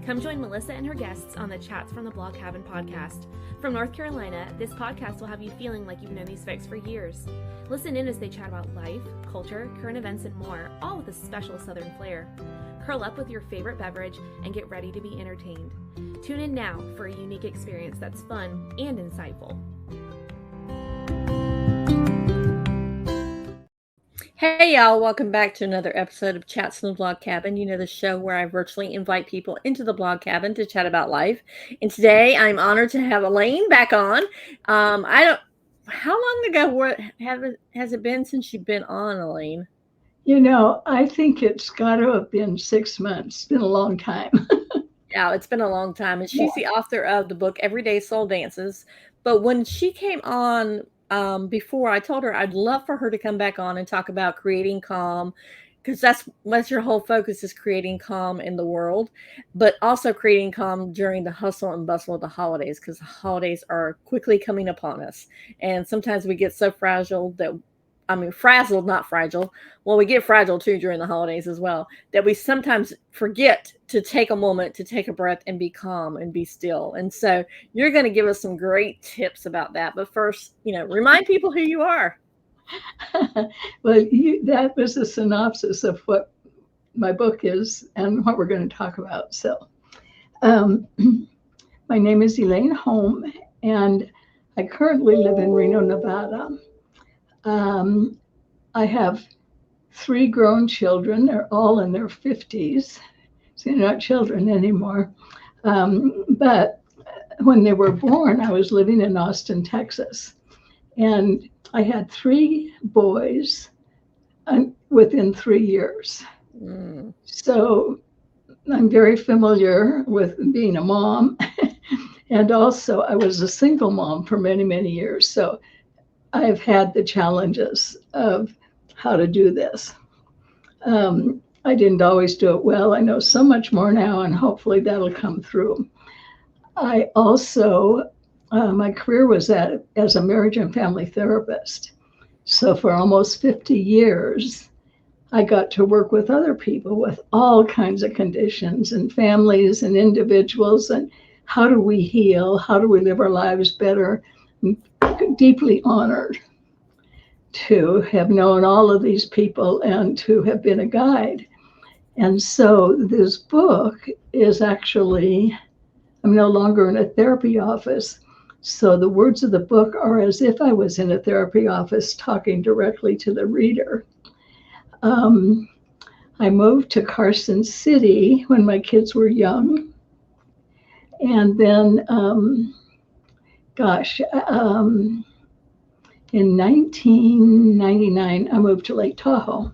Come join Melissa and her guests on the Chats from the Blog Cabin podcast. From North Carolina, this podcast will have you feeling like you've known these folks for years. Listen in as they chat about life, culture, current events, and more, all with a special Southern flair. Curl up with your favorite beverage and get ready to be entertained. Tune in now for a unique experience that's fun and insightful. Hey y'all, welcome back to another episode of Chats from the Blog Cabin. You know, the show where I virtually invite people into the blog cabin to chat about life. And today I'm honored to have Elaine back on. How long ago has it been since you've been on, Elaine? You know, I think it's got to have been 6 months. It's been a long time. Yeah, it's been a long time. And she's the author of the book Everyday Soul Dances. But when she came on before, I told her I'd love for her to come back on and talk about creating calm, because that's your whole focus, is creating calm in the world, but also creating calm during the hustle and bustle of the holidays, because the holidays are quickly coming upon us. And sometimes we get so frazzled, not fragile. Well, we get fragile too during the holidays as well, that we sometimes forget to take a moment to take a breath and be calm and be still. And so you're going to give us some great tips about that. But first, remind people who you are. Well, that was a synopsis of what my book is and what we're going to talk about. So my name is Elaine Hoem, and I currently live in Reno, Nevada. I have 3 grown children. They're all in their 50s. So they're not children anymore. But when they were born, I was living in Austin, Texas. And I had 3 boys within 3 years. So I'm very familiar with being a mom. And also I was a single mom for many, many years. So I've had the challenges of how to do this. I didn't always do it well. I know so much more now, and hopefully that'll come through. I also, my career was as a marriage and family therapist. So for almost 50 years, I got to work with other people with all kinds of conditions and families and individuals, and how do we heal? How do we live our lives better? I'm deeply honored to have known all of these people and to have been a guide. And so this book is actually, I'm no longer in a therapy office. So the words of the book are as if I was in a therapy office talking directly to the reader. I moved to Carson City when my kids were young. And then, in 1999, I moved to Lake Tahoe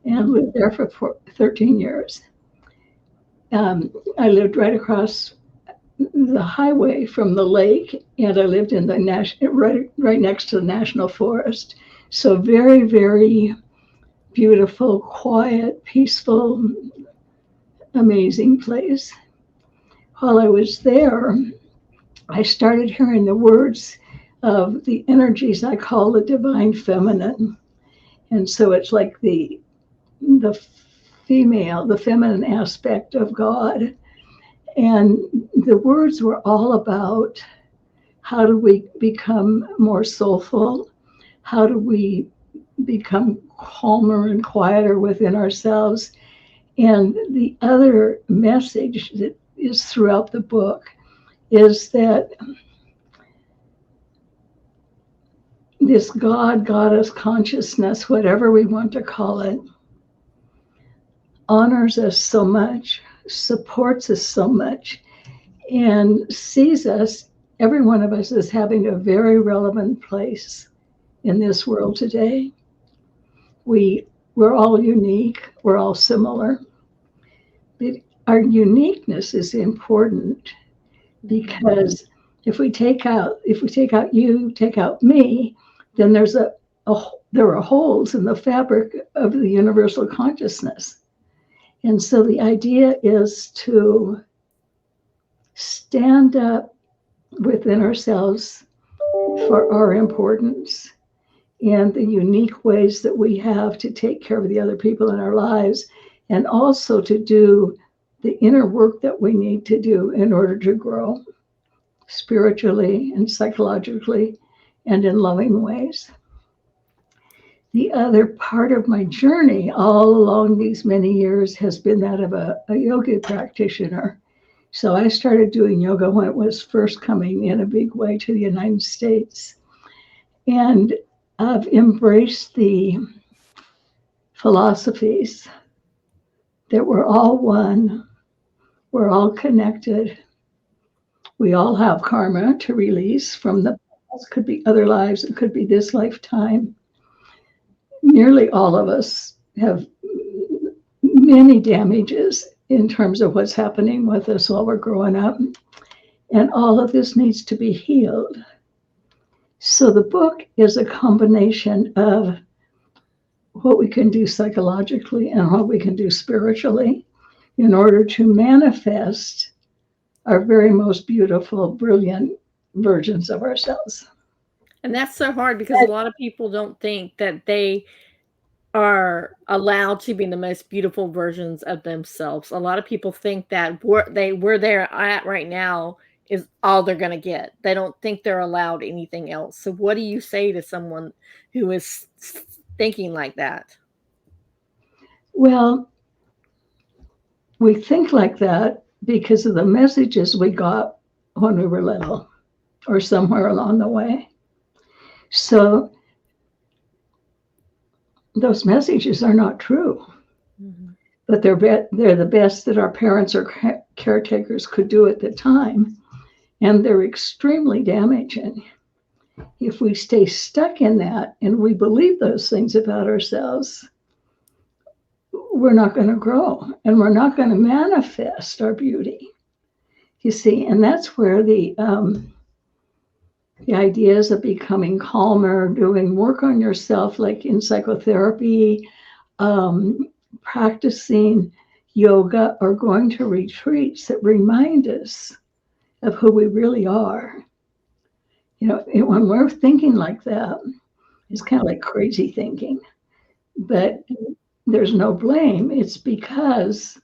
and lived there for 13 years. I lived right across the highway from the lake, and I lived in the right next to the National Forest. So very, very beautiful, quiet, peaceful, amazing place. While I was there, I started hearing the words of the energies I call the divine feminine. And so it's like the feminine aspect of God. And the words were all about how do we become more soulful? How do we become calmer and quieter within ourselves? And the other message that is throughout the book is that this goddess consciousness, whatever we want to call it, honors us so much, supports us so much, and sees us, every one of us, as having a very relevant place in this world today. We're all unique, we're all similar. But our uniqueness is important, because if we take out you, take out me, then there are holes in the fabric of the universal consciousness. And so the idea is to stand up within ourselves for our importance and the unique ways that we have to take care of the other people in our lives, and also to do the inner work that we need to do in order to grow spiritually and psychologically and in loving ways. The other part of my journey all along these many years has been that of a yoga practitioner. So I started doing yoga when it was first coming in a big way to the United States. And I've embraced the philosophies that we're all one, we're all connected, we all have karma to release from the past. Could be other lives, it could be this lifetime. Nearly all of us have many damages in terms of what's happening with us while we're growing up. And all of this needs to be healed. So the book is a combination of what we can do psychologically and what we can do spiritually in order to manifest our very most beautiful, brilliant versions of ourselves. And that's so hard because a lot of people don't think that they are allowed to be the most beautiful versions of themselves. A lot of people think that where they're at right now is all they're going to get. They don't think they're allowed anything else. So what do you say to someone who is thinking like that? Well, we think like that because of the messages we got when we were little or somewhere along the way. So those messages are not true, but they're the best that our parents or caretakers could do at the time, and they're extremely damaging. If we stay stuck in that and we believe those things about ourselves, we're not going to grow and we're not going to manifest our beauty. You see, and that's where the ideas of becoming calmer, doing work on yourself, like in psychotherapy, practicing yoga, or going to retreats that remind us of who we really are. You know, when we're thinking like that, it's kind of like crazy thinking, but there's no blame. It's because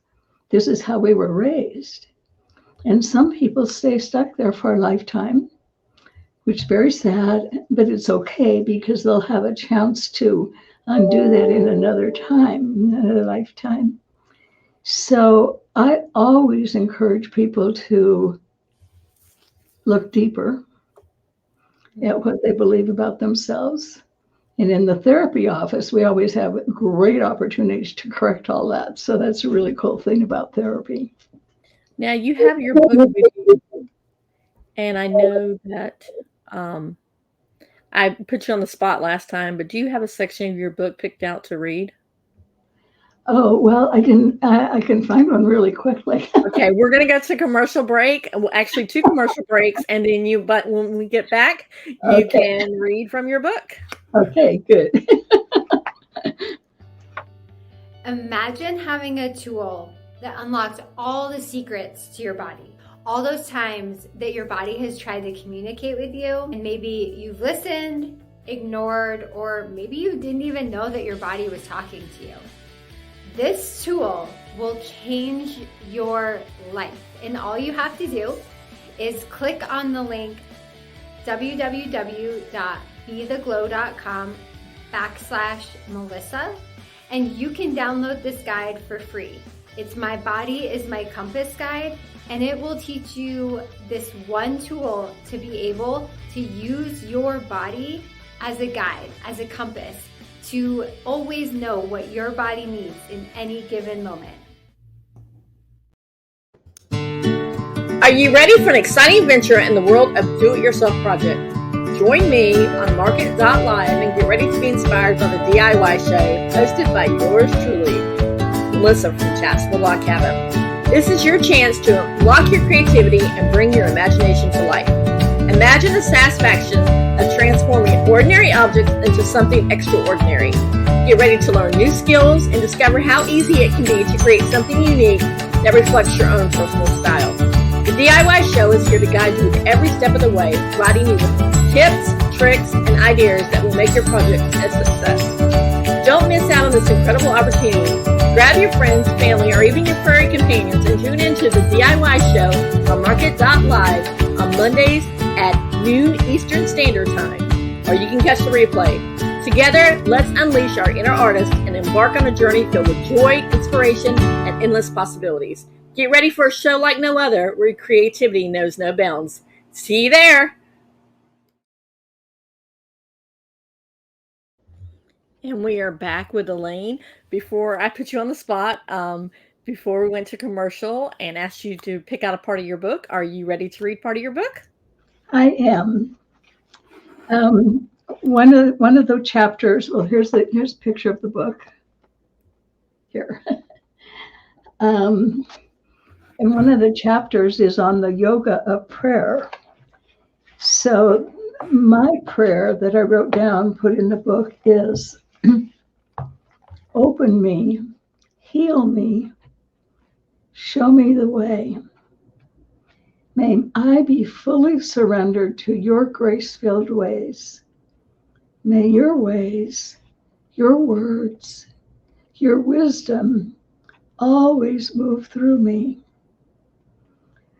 this is how we were raised. And some people stay stuck there for a lifetime, which is very sad, but it's okay because they'll have a chance to undo that in another time, another lifetime. So I always encourage people to look deeper at what they believe about themselves. And in the therapy office, we always have great opportunities to correct all that. So that's a really cool thing about therapy. Now you have your book with you, and I know that I put you on the spot last time, but do you have a section of your book picked out to read? Oh, well, I can find one really quickly. Okay, we're going to go to commercial break. Well, actually, 2 commercial breaks, and then but when we get back, you can read from your book. Okay, good. Imagine having a tool that unlocks all the secrets to your body. All those times that your body has tried to communicate with you, and maybe you've listened, ignored, or maybe you didn't even know that your body was talking to you. This tool will change your life, and all you have to do is click on the link www.betheglow.com/Melissa, and you can download this guide for free. It's My Body is My Compass guide, and it will teach you this one tool to be able to use your body as a guide, as a compass, to always know what your body needs in any given moment. Are you ready for an exciting venture in the world of do-it-yourself project? Join me on Market.live and get ready to be inspired by the DIY show hosted by yours truly, Melissa from Chats in the Log Cabin. This is your chance to unlock your creativity and bring your imagination to life. Imagine the satisfaction of transforming ordinary objects into something extraordinary. Get ready to learn new skills and discover how easy it can be to create something unique that reflects your own personal style. The DIY show is here to guide you with every step of the way, providing you with tips, tricks, and ideas that will make your project a success. Don't miss out on this incredible opportunity. Grab your friends, family, or even your furry companions and tune into the DIY show on Market.live on Mondays at noon Eastern Standard Time, or you can catch the replay. Together, let's unleash our inner artist and embark on a journey filled with joy, inspiration, and endless possibilities. Get ready for a show like no other, where creativity knows no bounds. See you there! And we are back with Elaine. Before I put you on the spot, before we went to commercial and asked you to pick out a part of your book, are you ready to read part of your book? I am. One of the chapters. Well, here's a picture of the book. Here. And one of the chapters is on the yoga of prayer. So my prayer that I wrote down, put in the book, is open me, heal me, show me the way. May I be fully surrendered to your grace-filled ways. May your ways, your words, your wisdom always move through me.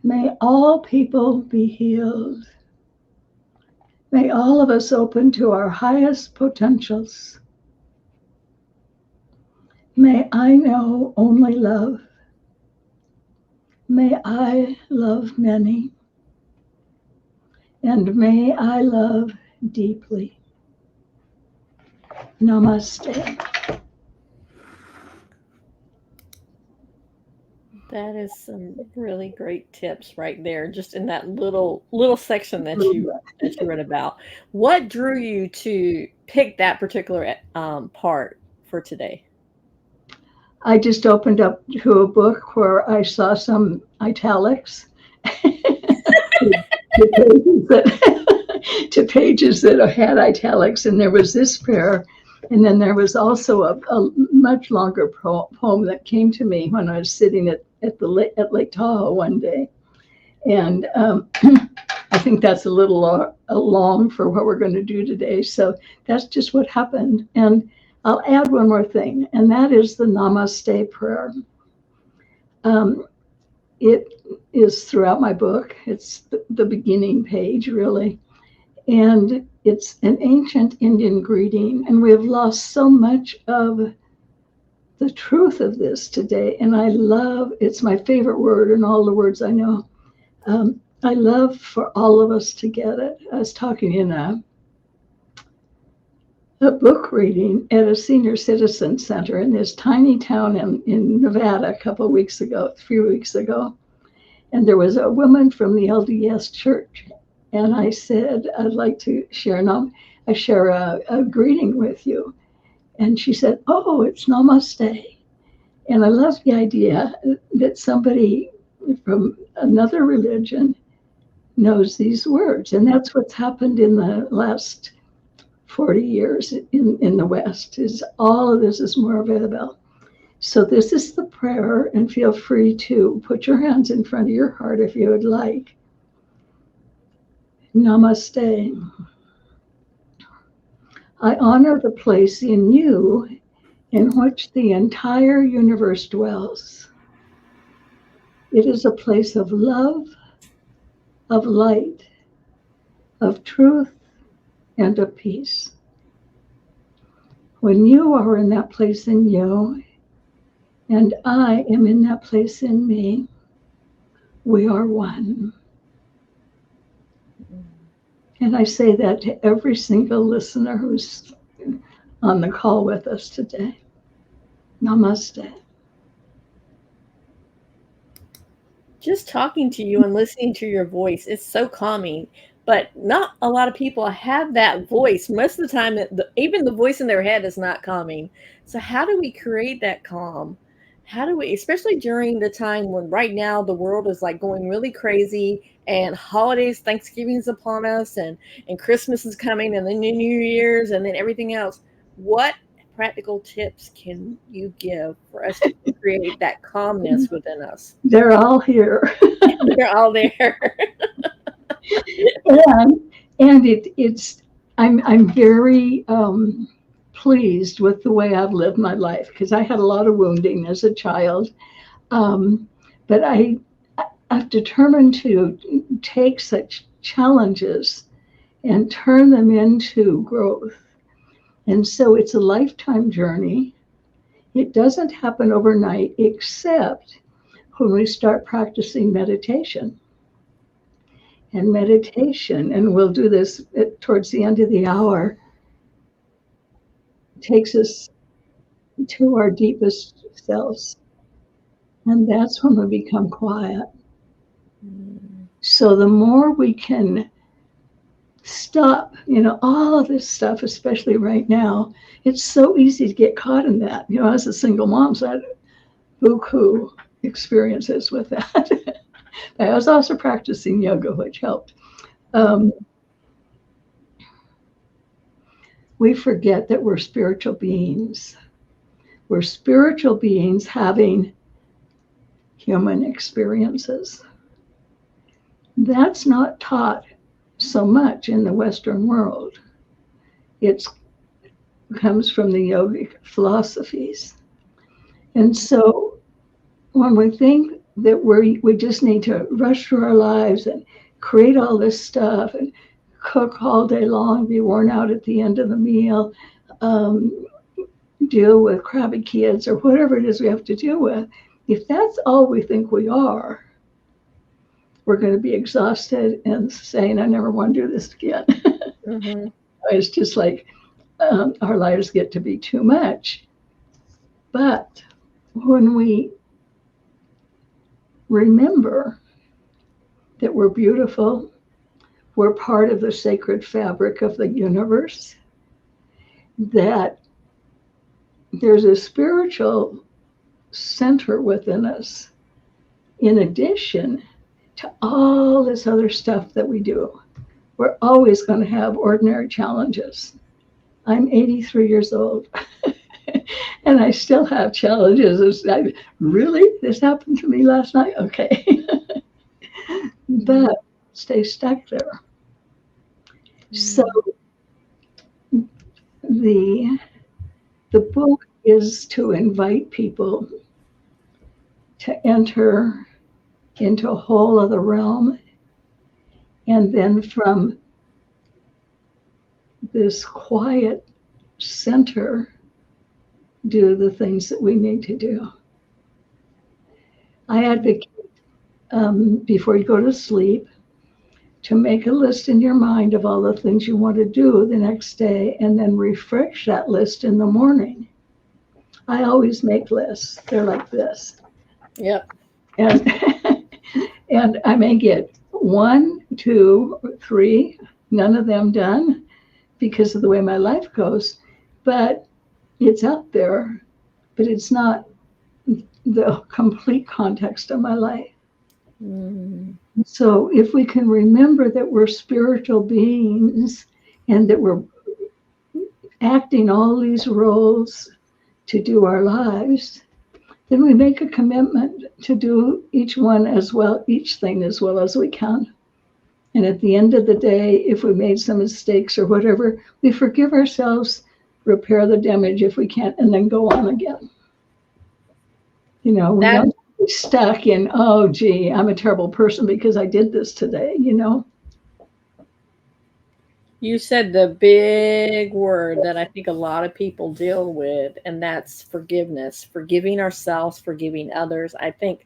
May all people be healed. May all of us open to our highest potentials. May I know only love. May I love many. And may I love deeply. Namaste. That is some really great tips right there, just in that little section that you read about. What drew you to pick that particular part for today? I just opened up to a book where I saw some italics to pages that had italics, and there was this prayer, and then there was also a much longer poem that came to me when I was sitting at Lake Tahoe one day, and I think that's a little long for what we're going to do today. So that's just what happened. And I'll add one more thing, and that is the Namaste prayer. It is throughout my book. It's the beginning page, really. And it's an ancient Indian greeting, and we have lost so much of the truth of this today. And I love, it's my favorite word in all the words I know. I love for all of us to get it. I was talking in a book reading at a senior citizen center in this tiny town in Nevada a couple of weeks ago, 3 weeks ago. And there was a woman from the LDS church. And I said, I'd like to share a greeting with you. And she said, oh, it's Namaste. And I love the idea that somebody from another religion knows these words. And that's what's happened in the last 40 years in the West, is all of this is more available. So this is the prayer, and feel free to put your hands in front of your heart if you would like. Namaste. I honor the place in you in which the entire universe dwells. It is a place of love, of light, of truth, and of peace. When you are in that place in you, and I am in that place in me, we are one. And I say that to every single listener who's on the call with us today. Namaste. Just talking to you and listening to your voice is so calming, but not a lot of people have that voice. Most of the time, even the voice in their head is not calming. So how do we create that calm? How do we, especially during the time when right now the world is like going really crazy, and holidays, Thanksgiving's upon us, and Christmas is coming, and then New Year's, and then everything else. What practical tips can you give for us to create that calmness within us? They're all here. They're all there. and it's I'm very pleased with the way I've lived my life, because I had a lot of wounding as a child. But I've determined to take such challenges and turn them into growth. And so it's a lifetime journey. It doesn't happen overnight, except when we start practicing meditation. And meditation, and we'll do this towards the end of the hour, takes us to our deepest selves. And that's when we become quiet. So the more we can stop, all of this stuff, especially right now, it's so easy to get caught in that. As a single mom, so I had buku experiences with that. I was also practicing yoga, which helped. We forget that we're spiritual beings. We're spiritual beings having human experiences. That's not taught so much in the Western world. It comes from the yogic philosophies. And so when we think that we just need to rush through our lives and create all this stuff and cook all day long, be worn out at the end of the meal, deal with crabby kids or whatever it is we have to deal with, if that's all we think we are, we're going to be exhausted and saying, I never want to do this again. Mm-hmm. It's just like our lives get to be too much. But when we remember that we're beautiful, we're part of the sacred fabric of the universe, that there's a spiritual center within us, in addition to all this other stuff that we do. We're always going to have ordinary challenges. I'm 83 years old and I still have challenges. Really? This happened to me last night? Okay. But stay stuck there. So the book is to invite people to enter into a whole other realm, and then from this quiet center, do the things that we need to do. I advocate before you go to sleep to make a list in your mind of all the things you want to do the next day, and then refresh that list in the morning. I always make lists. They're like this. Yep. And I may get 1, 2, 3, none of them done because of the way my life goes, but it's out there, but it's not the complete context of my life. So if we can remember that we're spiritual beings and that we're acting all these roles to do our lives, then we make a commitment to do each thing as well as we can. And at the end of the day, if we made some mistakes or whatever, we forgive ourselves, repair the damage if we can't, and then go on again. We don't get stuck in, oh, gee, I'm a terrible person because I did this today, You said the big word that I think a lot of people deal with, and that's forgiveness, forgiving ourselves, forgiving others. I think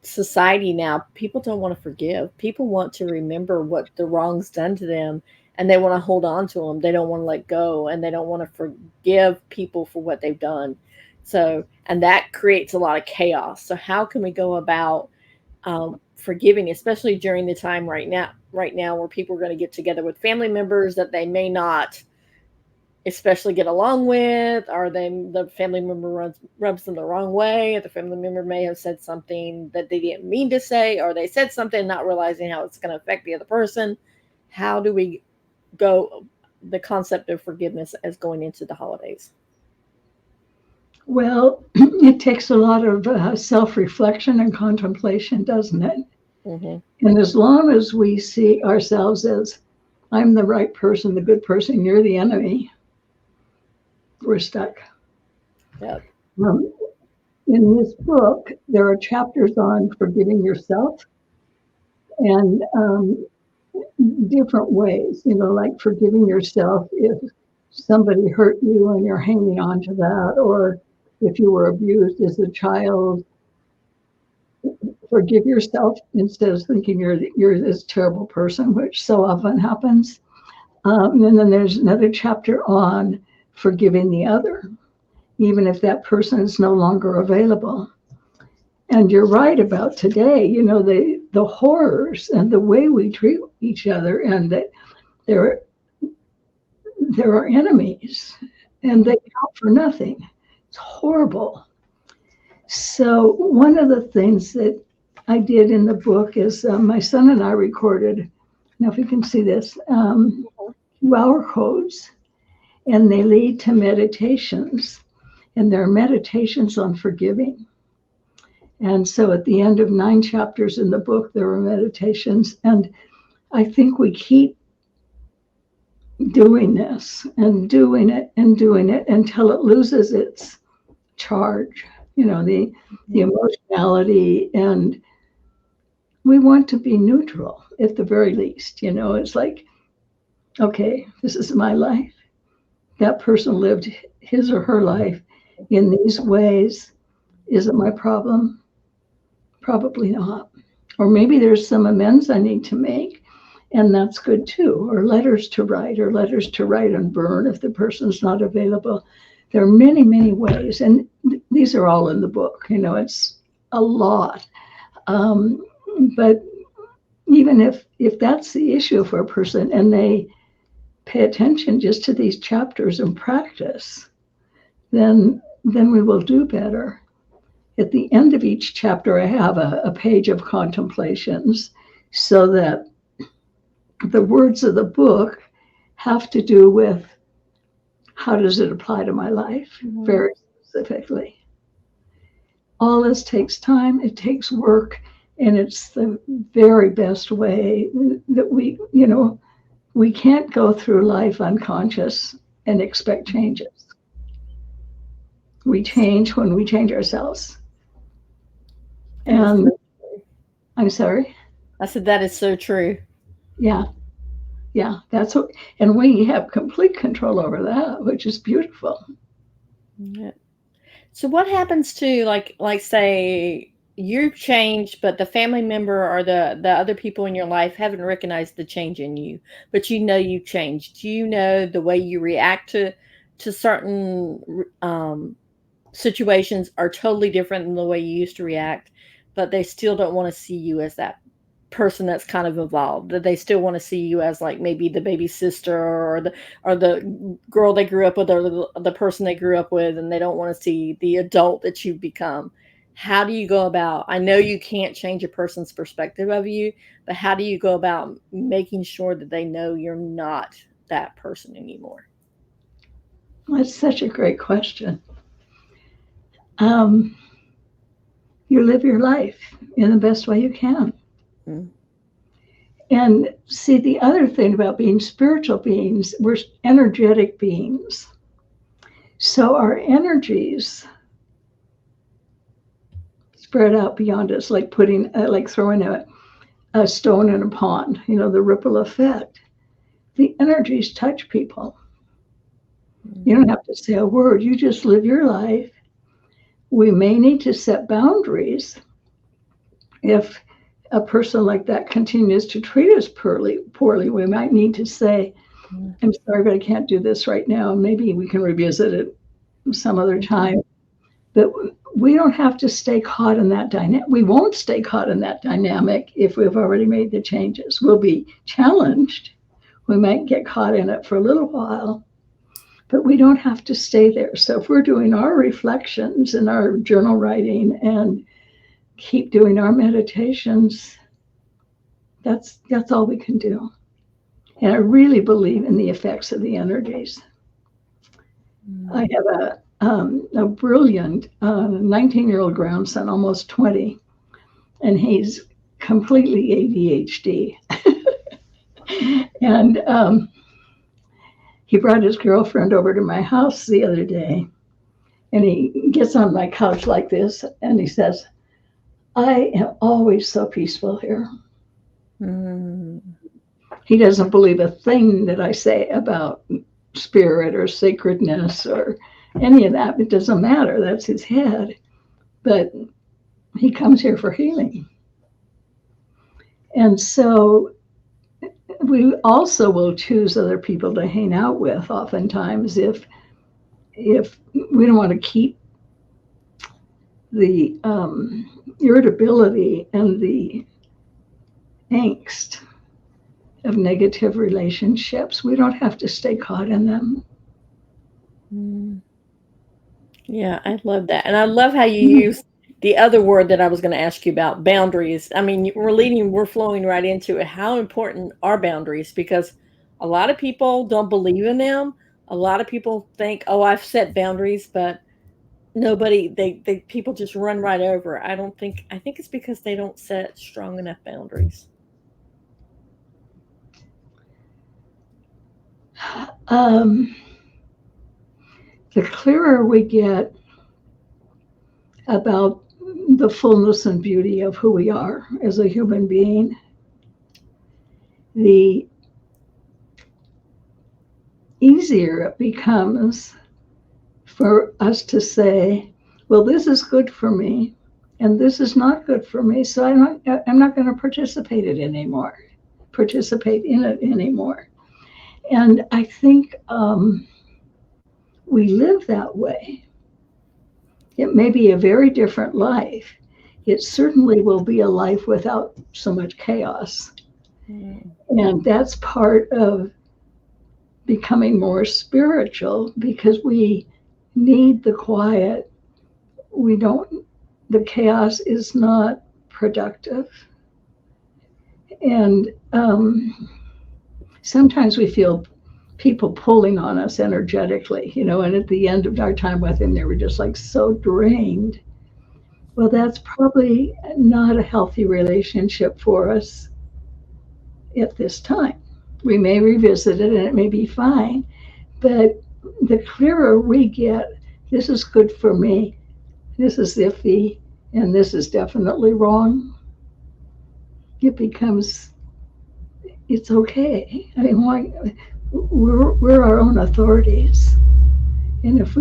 society now, people don't want to forgive. People want to remember what the wrongs done to them, and they want to hold on to them. They don't want to let go, and they don't want to forgive people for what they've done. So, and that creates a lot of chaos. So how can we go about forgiving, especially during the time right now where people are going to get together with family members that they may not especially get along with, or the family member rubs them the wrong way, or the family member may have said something that they didn't mean to say, or they said something not realizing how it's going to affect the other person. How do we go the concept of forgiveness as going into the holidays? Well, it takes a lot of self-reflection and contemplation, doesn't it? Mm-hmm. And as long as we see ourselves as, I'm the right person, the good person, you're the enemy, we're stuck. Yep. In this book, there are chapters on forgiving yourself and different ways, like forgiving yourself if somebody hurt you and you're hanging on to that, or if you were abused as a child, forgive yourself instead of thinking you're this terrible person, which so often happens. And then there's another chapter on forgiving the other, even if that person is no longer available. And you're right about today, the horrors and the way we treat each other, and that there are enemies and they count for nothing. It's horrible. So one of the things that I did in the book is my son and I recorded, now if you can see this, 2-hour codes, and they lead to meditations, and they're meditations on forgiving. And so at the end of 9 chapters in the book, there are meditations, and I think we keep doing this and doing it and doing it until it loses its charge, the emotionality, and we want to be neutral at the very least. It's like, okay, this is my life. That person lived his or her life in these ways. Is it my problem? Probably not. Or maybe there's some amends I need to make, and that's good too. Or letters to write and burn if the person's not available. There are many, many ways, and these are all in the book. It's a lot. But even if that's the issue for a person and they pay attention just to these chapters and practice, then we will do better. At the end of each chapter, I have a page of contemplations so that the words of the book have to do with how does it apply to my life very specifically. All this takes time, it takes work, and it's the very best way that we can't go through life unconscious and expect changes. We change when we change ourselves. And I'm sorry? I said that is so true. Yeah, that's what, and we have complete control over that, which is beautiful. Yeah. So what happens to like say you've changed, but the family member or the other people in your life haven't recognized the change in you, but you've changed. The way you react to certain situations are totally different than the way you used to react, but they still don't want to see you as that person that's kind of evolved, that they still want to see you as like maybe the baby sister or the girl they grew up with, or the person they grew up with, and they don't want to see the adult that you've become. How do you go about, I know you can't change a person's perspective of you, but how do you go about making sure that they know you're not that person anymore? That's such a great question. You live your life in the best way you can. And see, the other thing about being spiritual beings, we're energetic beings. So our energies spread out beyond us, like throwing a stone in a pond, the ripple effect. The energies touch people. You don't have to say a word. You just live your life. We may need to set boundaries if a person like that continues to treat us poorly. We might need to say, I'm sorry, but I can't do this right now. Maybe we can revisit it some other time. But we don't have to stay caught in that dynamic. We won't stay caught in that dynamic if we've already made the changes. We'll be challenged. We might get caught in it for a little while, but we don't have to stay there. So if we're doing our reflections and our journal writing and keep doing our meditations, that's all we can do. And I really believe in the effects of the energies. I have a brilliant 19-year-old grandson, almost 20, and he's completely ADHD. And he brought his girlfriend over to my house the other day, and he gets on my couch like this, and he says, I am always so peaceful here. Mm. He doesn't believe a thing that I say about spirit or sacredness or any of that. It doesn't matter. That's his head. But he comes here for healing. And so we also will choose other people to hang out with oftentimes if we don't want to keep the irritability and the angst of negative relationships. We don't have to stay caught in them. Mm. Yeah, I love that. And I love how you use the other word that I was going to ask you about, boundaries. I mean, we're flowing right into it. How important are boundaries? Because a lot of people don't believe in them. A lot of people think, oh, I've set boundaries, but people just run right over. I think it's because they don't set strong enough boundaries. The clearer we get about the fullness and beauty of who we are as a human being, the easier it becomes for us to say, well, this is good for me and this is not good for me, so I'm not going to participate in it anymore. And I think we live that way. It may be a very different life. It certainly will be a life without so much chaos. Mm. And that's part of becoming more spiritual, because we need the quiet. The chaos is not productive. And sometimes we feel people pulling on us energetically, and at the end of our time with him, they were just like so drained. Well, that's probably not a healthy relationship for us at this time. We may revisit it and it may be fine, but the clearer we get, this is good for me, this is iffy, and this is definitely wrong, it becomes, it's okay. I mean, why? We're our own authorities. And if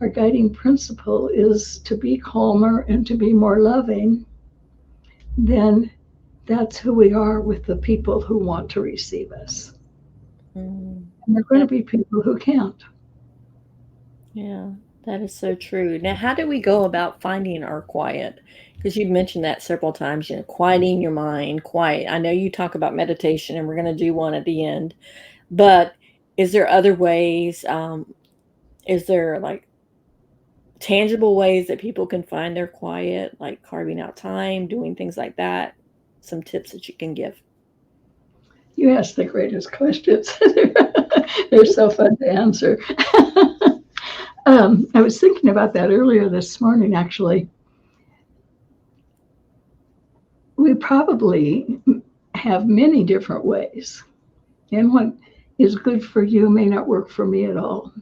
our guiding principle is to be calmer and to be more loving, then that's who we are with the people who want to receive us. And there are going to be people who can't. Yeah, that is so true. Now, how do we go about finding our quiet? Because you've mentioned that several times, quieting your mind, quiet. I know you talk about meditation, and we're going to do one at the end. But is there other ways? Is there like tangible ways that people can find their quiet, like carving out time, doing things like that? Some tips that you can give. You ask the greatest questions. They're so fun to answer. I was thinking about that earlier this morning, actually. We probably have many different ways. And what is good for you may not work for me at all.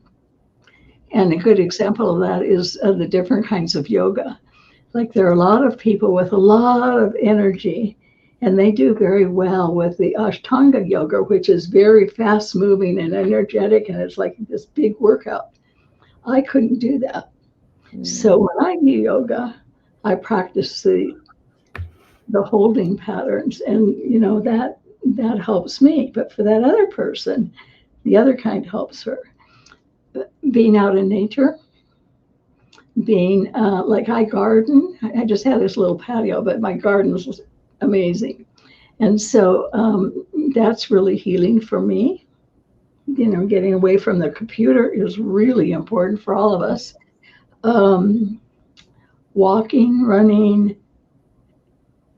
And a good example of that is the different kinds of yoga. Like there are a lot of people with a lot of energy, and they do very well with the Ashtanga yoga, which is very fast moving and energetic, and it's like this big workout. I couldn't do that. So when I do yoga, I practice the holding patterns, and that helps me. But for that other person, the other kind helps her. Being out in nature, being like I garden. I just have this little patio, but my garden is amazing. And so that's really healing for me. Getting away from the computer is really important for all of us. Walking, running,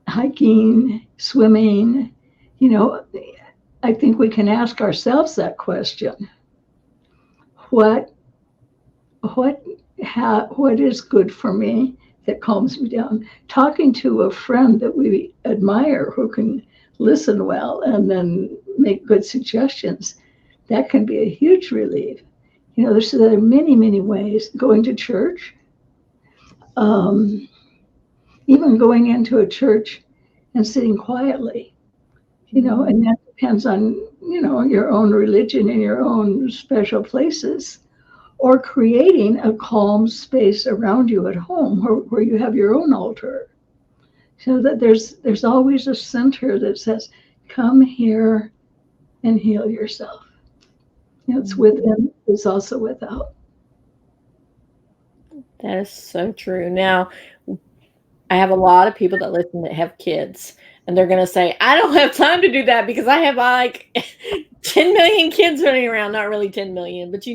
hiking, swimming, I think we can ask ourselves that question. What is good for me that calms me down? Talking to a friend that we admire who can listen well and then make good suggestions, that can be a huge relief. There are many, many ways. Going to church, even going into a church and sitting quietly, and that depends on, your own religion and your own special places, or creating a calm space around you at home where you have your own altar. So that there's always a center that says, come here and heal yourself. It's within, it's also without. That is so true. Now, I have a lot of people that listen that have kids, and they're going to say, I don't have time to do that because I have like 10 million kids running around. Not really 10 million, but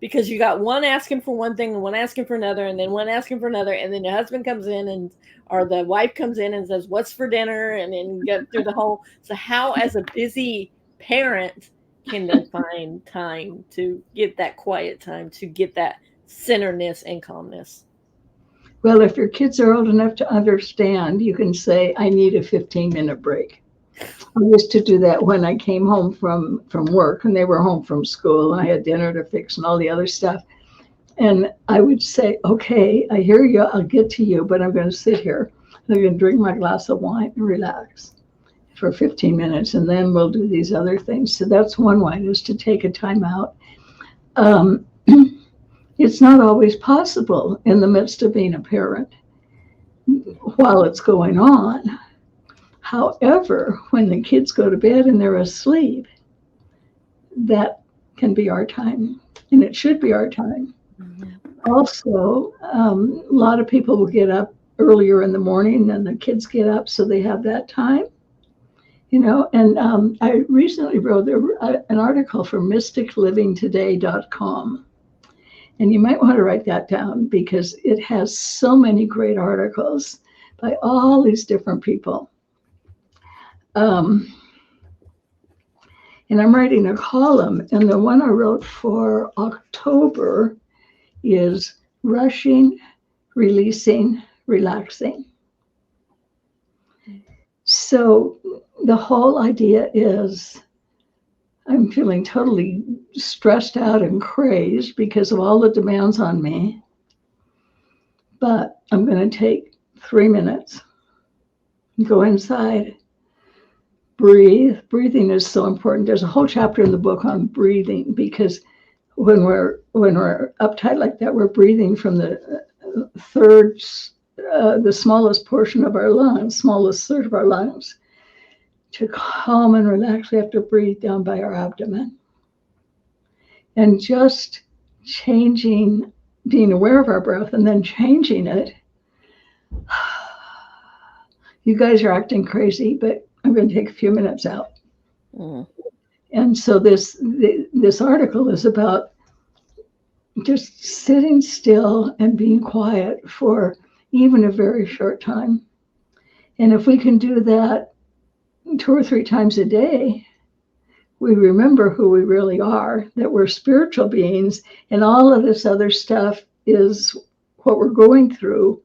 because you got one asking for one thing and one asking for another, and then one asking for another. And then the husband comes in or the wife comes in and says, what's for dinner? And then get through the whole. So how, as a busy parent, can they find time to get that quiet time, to get that centeredness and calmness? Well, if your kids are old enough to understand, you can say, I need a 15-minute break. I used to do that when I came home from work and they were home from school and I had dinner to fix and all the other stuff. And I would say, okay, I hear you, I'll get to you, but I'm going to sit here. I'm going to drink my glass of wine and relax for 15 minutes, and then we'll do these other things. So that's one way, is to take a time out. It's not always possible in the midst of being a parent while it's going on. However, when the kids go to bed and they're asleep, that can be our time, and it should be our time. Also, a lot of people will get up earlier in the morning than the kids get up, so they have that time. And I recently wrote an article for mysticlivingtoday.com. And you might want to write that down because it has so many great articles by all these different people. And I'm writing a column, and the one I wrote for October is rushing, releasing, relaxing. So the whole idea is, I'm feeling totally stressed out and crazed because of all the demands on me. But I'm going to take 3 minutes, go inside, breathe. Breathing is so important. There's a whole chapter in the book on breathing, because when we're uptight like that, we're breathing from the the smallest portion of our lungs, smallest third of our lungs. To calm and relax, we have to breathe down by our abdomen. And just changing, being aware of our breath and then changing it. You guys are acting crazy, but I'm going to take a few minutes out. And so this article is about just sitting still and being quiet for even a very short time. And if we can do that 2 or 3 times a day, we remember who we really are, that we're spiritual beings, and all of this other stuff is what we're going through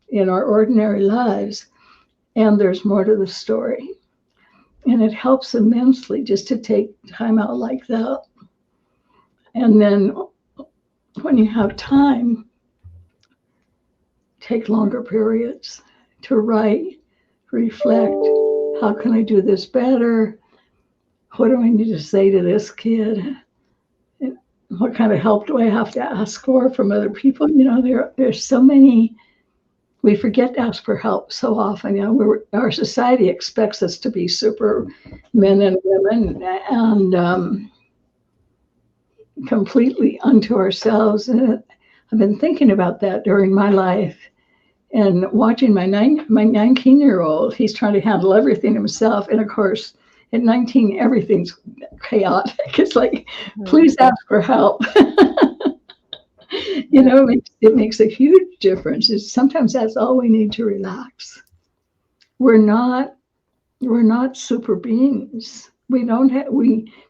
in our ordinary lives. And there's more to the story. And it helps immensely just to take time out like that. And then when you have time, take longer periods to write, reflect. How can I do this better? What do I need to say to this kid? And what kind of help do I have to ask for from other people? There's so many. We forget to ask for help so often. Our society expects us to be super men and women and completely unto ourselves. And I've been thinking about that during my life. And watching my 19-year-old, he's trying to handle everything himself. And of course, at 19, everything's chaotic. It's like, please ask for help. It makes a huge difference. Sometimes that's all we need to relax. We're not super beings. We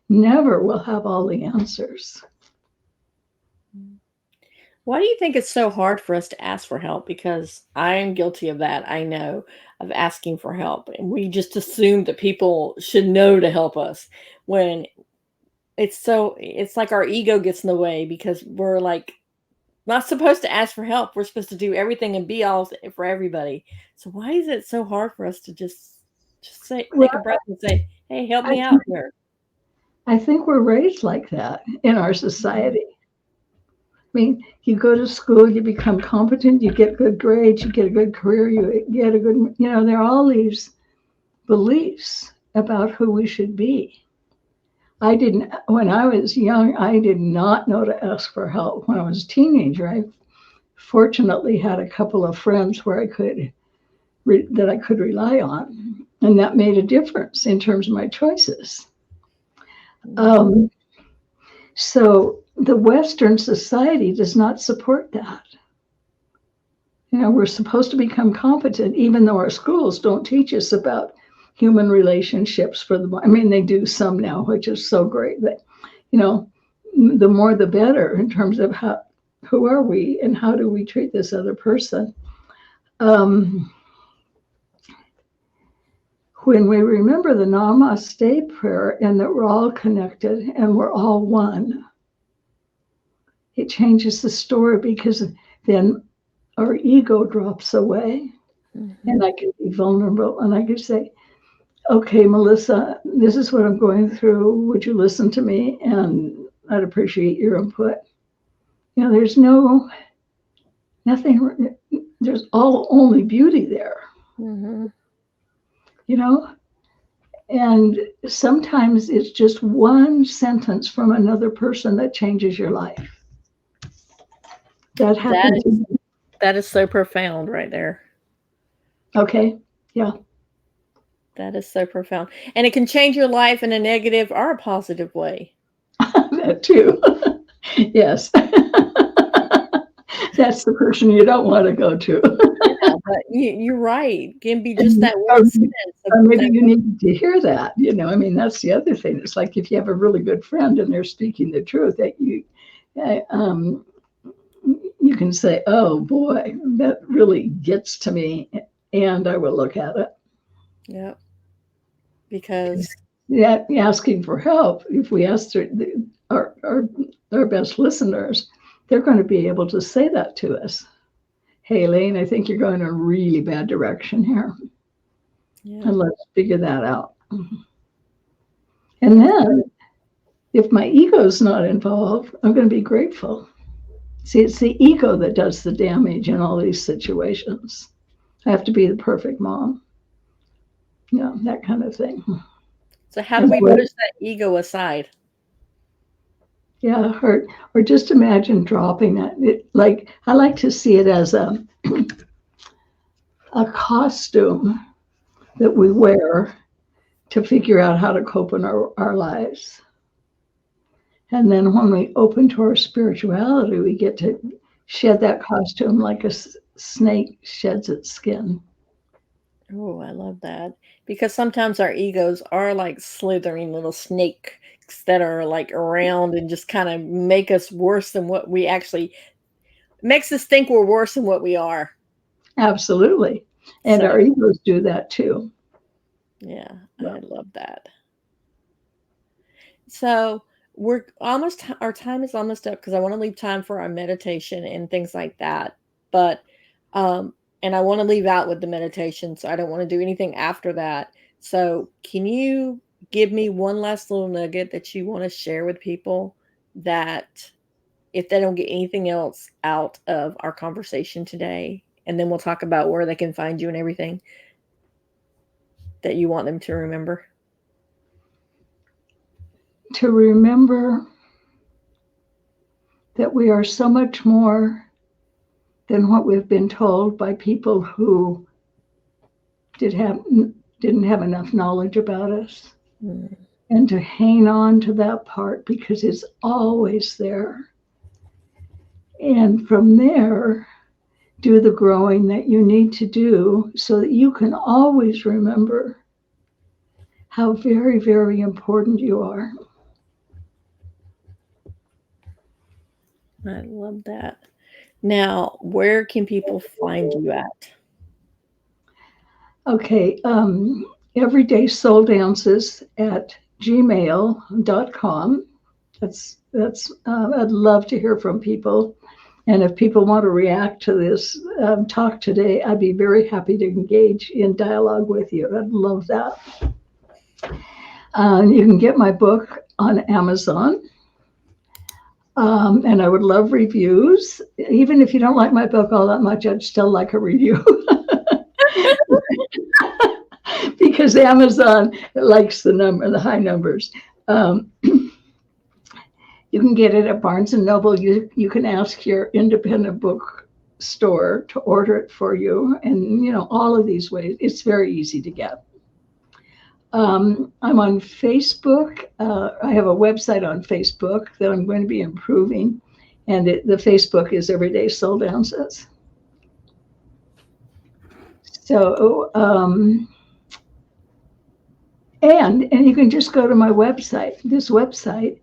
never will have all the answers. Why do you think it's so hard for us to ask for help? Because I am guilty of that. I know, of asking for help. And we just assume that people should know to help us, when it's like our ego gets in the way because we're like not supposed to ask for help. We're supposed to do everything and be all for everybody. So why is it so hard for us to just say, Well, take a breath and say, hey, help I me out here? I think we're raised like that in our society. I mean, you go to school, you become competent, you get good grades, you get a good career, you get a good, there are all these beliefs about who we should be. When I was young, I did not know to ask for help. When I was a teenager, I fortunately had a couple of friends where that I could rely on, and that made a difference in terms of my choices. So the Western society does not support that. We're supposed to become competent, even though our schools don't teach us about human relationships I mean, they do some now, which is so great, but, the more the better in terms of who are we and how do we treat this other person. When we remember the Namaste prayer and that we're all connected and we're all one, it changes the story because then our ego drops away and I can be vulnerable and I can say, okay, Melissa, this is what I'm going through. Would you listen to me? And I'd appreciate your input. There's nothing, there's only beauty there. And sometimes it's just one sentence from another person that changes your life. That happened. That is so profound right there. Okay. Yeah. That is so profound. And it can change your life in a negative or a positive way. That too. Yes. That's the person you don't want to go to. Yeah, but you're right. It can be just that one sentence. Or maybe you need to hear that. I mean, that's the other thing. It's like if you have a really good friend and they're speaking the truth, that you can say, oh boy, that really gets to me, and I will look at it. Yeah. Because asking for help, if we ask our best listeners, they're going to be able to say that to us. Hey, Elaine, I think you're going in a really bad direction here. Yeah. And let's figure that out. And then if my ego's not involved, I'm going to be grateful. See, it's the ego that does the damage in all these situations. I have to be the perfect mom. That kind of thing. So how do we push that ego aside? Yeah, or just imagine dropping it. I like to see it as a costume that we wear to figure out how to cope in our lives. And then when we open to our spirituality, we get to shed that costume like a snake sheds its skin. Oh, I love that. Because sometimes our egos are like slithering little snakes that are like around and just kind of make us worse than what we actually, makes us think we're worse than what we are. Absolutely. And our egos do that too. Yeah, I love that. So our time is almost up because I want to leave time for our meditation and things like that. But, and I want to leave out with the meditation. So I don't want to do anything after that. So can you give me one last little nugget that you want to share with people that if they don't get anything else out of our conversation today, and then we'll talk about where they can find you and everything that you want them to remember? To remember that we are so much more than what we've been told by people who didn't have enough knowledge about us. And to hang on to that part because it's always there. And from there, do the growing that you need to do so that you can always remember how very, very important you are. I love that. Now, where can people find you at? Okay, Everyday Soul Dances at gmail.com. I'd love to hear from people. And if people want to react to this talk today, I'd be very happy to engage in dialogue with you. I'd love that. You can get my book on Amazon. And I would love reviews. Even if you don't like my book all that much, I'd still like a review. Because Amazon likes the high numbers. You can get it at Barnes and Noble. You can ask your independent book store to order it for you, and all of these ways. It's very easy to get. I'm on Facebook. I have a website on Facebook that I'm going to be improving, and the Facebook is Everyday Soul Dances. So, and you can just go to my website, this website,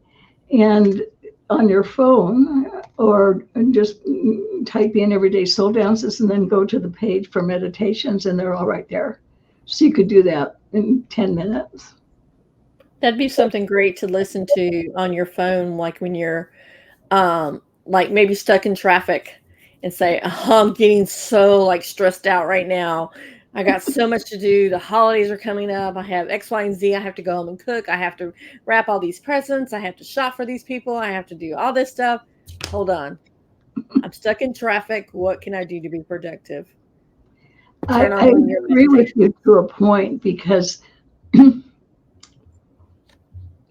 and on your phone, or just type in Everyday Soul Dances and then go to the page for meditations, and they're all right there. So you could do that in 10 minutes. That'd be something great to listen to on your phone, like when you're like maybe stuck in traffic and say, oh, I'm getting so like stressed out right now. I got so much to do. The holidays are coming up. I have X, Y, and Z. I have to go home and cook. I have to wrap all these presents. I have to shop for these people. I have to do all this stuff. Hold on. I'm stuck in traffic. What can I do to be productive? I agree with you to a point, because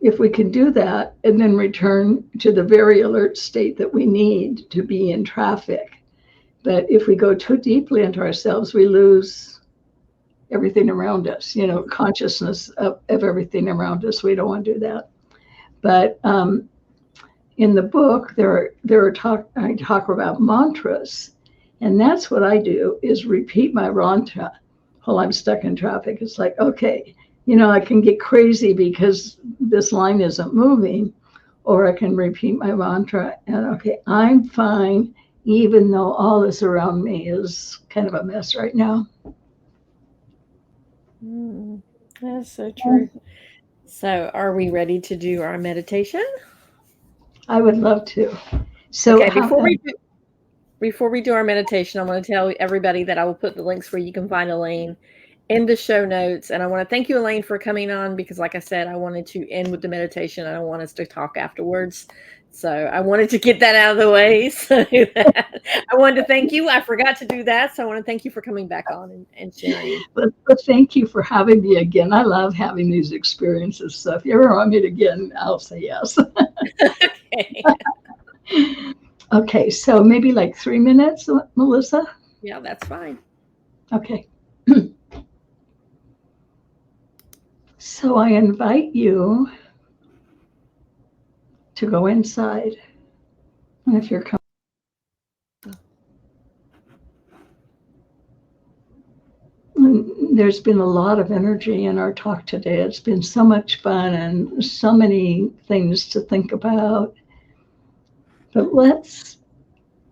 if we can do that and then return to the very alert state that we need to be in traffic. But if we go too deeply into ourselves, we lose everything around us, consciousness of everything around us. We don't want to do that. But in the book, I talk about mantras, and that's what I do, is repeat my mantra while I'm stuck in traffic. It's like, okay, I can get crazy because this line isn't moving, or I can repeat my mantra and, okay, I'm fine, even though all this around me is kind of a mess right now. That's so true. So are we ready to do our meditation? I would love to. So okay, before we do our meditation, I want to tell everybody that I will put the links where you can find Elaine in the show notes. And I want to thank you, Elaine, for coming on, because like I said, I wanted to end with the meditation. I don't want us to talk afterwards. So I wanted to get that out of the way. So I wanted to thank you. I forgot to do that. So I want to thank you for coming back on and sharing. But thank you for having me again. I love having these experiences. So if you ever want me again, I'll say yes. Okay. Okay, so maybe like 3 minutes, Melissa? Yeah, that's fine. Okay. So I invite you to go inside. And if you're coming, there's been a lot of energy in our talk today. It's been so much fun and so many things to think about. But let's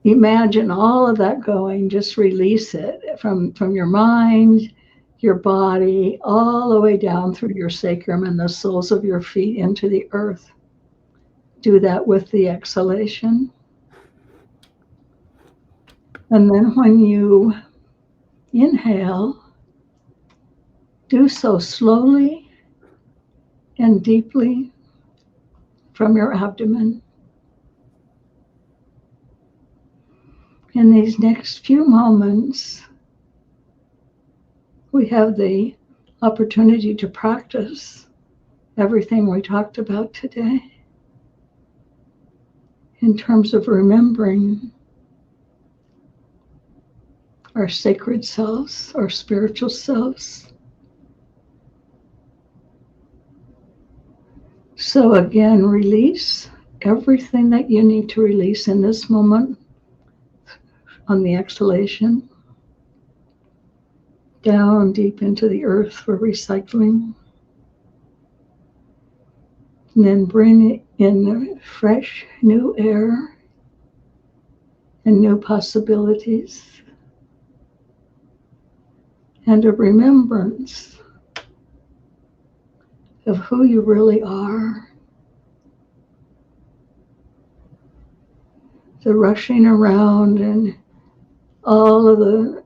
imagine all of that going. Just release it from your mind, your body, all the way down through your sacrum and the soles of your feet into the earth. Do that with the exhalation. And then when you inhale, do so slowly and deeply from your abdomen. In these next few moments, we have the opportunity to practice everything we talked about today in terms of remembering our sacred selves, our spiritual selves. So again, release everything that you need to release in this moment on the exhalation, down deep into the earth for recycling. And then bring in fresh new air and new possibilities, and a remembrance of who you really are, the rushing around and all of the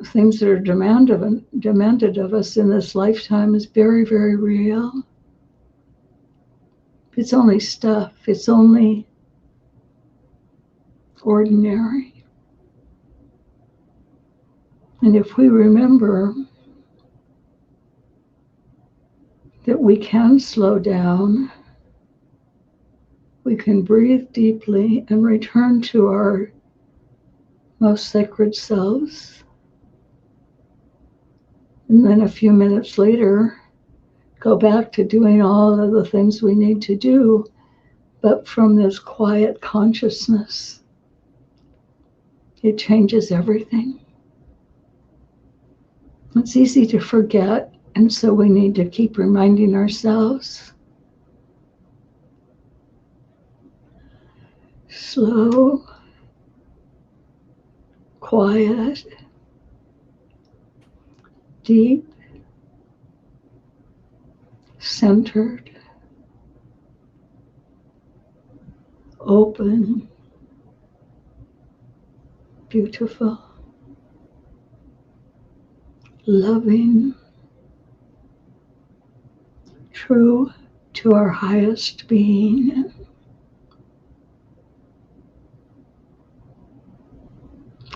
things that are demanded of us in this lifetime is very, very real. It's only stuff. It's only ordinary. And if we remember that we can slow down, we can breathe deeply and return to our most sacred selves. And then a few minutes later, go back to doing all of the things we need to do, but from this quiet consciousness. It changes everything. It's easy to forget, and so we need to keep reminding ourselves. Slow, quiet, deep, centered, open, beautiful, loving, true to our highest being.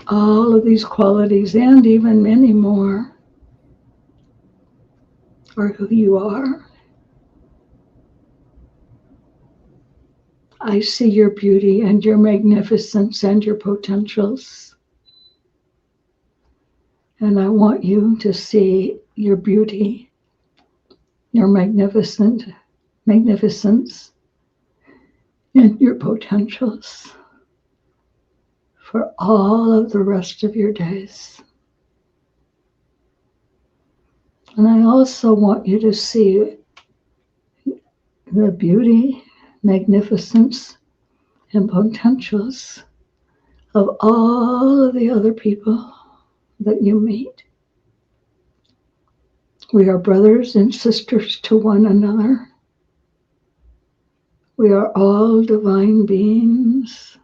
All of these qualities and even many more are who you are. I see your beauty and your magnificence and your potentials. And I want you to see your beauty, your magnificence, and your potentials for all of the rest of your days. And I also want you to see the beauty, magnificence, and potentials of all of the other people that you meet. We are brothers and sisters to one another. We are all divine beings,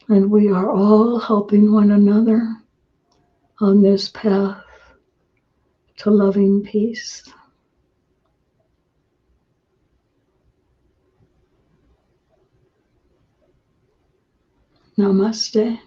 and we are all helping one another on this path to loving peace. Namaste.